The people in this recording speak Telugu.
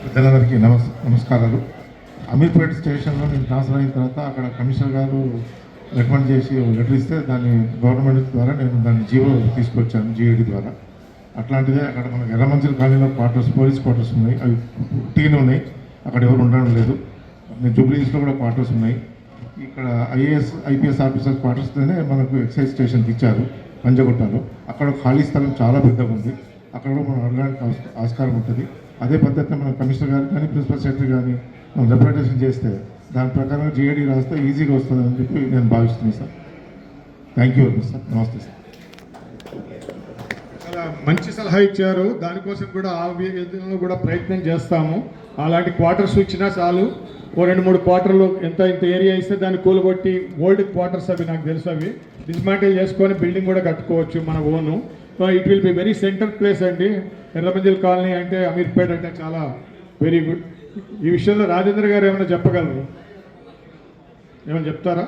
పెద్దలందరికీ నమస్కారాలు. అమీర్పేట స్టేషన్లో నేను ట్రాన్స్ఫర్ అయిన తర్వాత అక్కడ కమిషనర్ గారు రికమెండ్ చేసి లెటర్ ఇస్తే దాన్ని గవర్నమెంట్ ద్వారా నేను దాన్ని జీవో తీసుకొచ్చాను జీఏడీ ద్వారా. అట్లాంటిదే అక్కడ మనకు ఎర్రమంచిల కాలనీలో క్వార్టర్స్, పోలీస్ క్వార్టర్స్ ఉన్నాయి, అవి పుట్టిగానే ఉన్నాయి, అక్కడ ఎవరు ఉండడం లేదు. నేను జూబ్లీహిల్స్లో కూడా క్వార్టర్స్ ఉన్నాయి. ఇక్కడ ఐపీఎస్ ఆఫీసర్ క్వార్టర్స్తోనే మనకు ఎక్సైజ్ స్టేషన్కి ఇచ్చారు పంజగుట్టలో. అక్కడ ఖాళీ స్థలం చాలా పెద్దగా ఉంది, అక్కడ కూడా మనం అడగడానికి ఆస్కారం ఉంటుంది. అదే పద్ధతిని మనం కమిషనర్ గారు కానీ ప్రిన్సిపల్ సెక్రటరీ కానీ మనం రిప్రజెంటేషన్ చేస్తే దాని ప్రకారం జీఏడీ రాస్తే ఈజీగా వస్తుందని చెప్పి నేను భావిస్తున్నాను sir. Thank you very much sir. నమస్తే సార్. చాలా మంచి సలహా ఇచ్చారు. దానికోసం కూడా ఆ విధంగా కూడా ప్రయత్నం చేస్తాము. అలాంటి క్వార్టర్స్ ఇచ్చినా చాలు. ఓ 2-3 క్వార్టర్లు ఇంత ఏరియా ఇస్తే దాన్ని కూలగొట్టి ఓల్డ్ క్వార్టర్స్ అవి నాకు తెలుసు, అవి డిస్మాంటిల్ చేసుకొని బిల్డింగ్ కూడా కట్టుకోవచ్చు మన own. It will be very centre place అండి. ఎర్రమంజిల్ కాలనీ అంటే అమీర్పేట అంటే చాలా వెరీ గుడ్. ఈ విషయంలో రాజేంద్ర గారు ఏమైనా చెప్పగలరు? ఏమైనా చెప్తారా?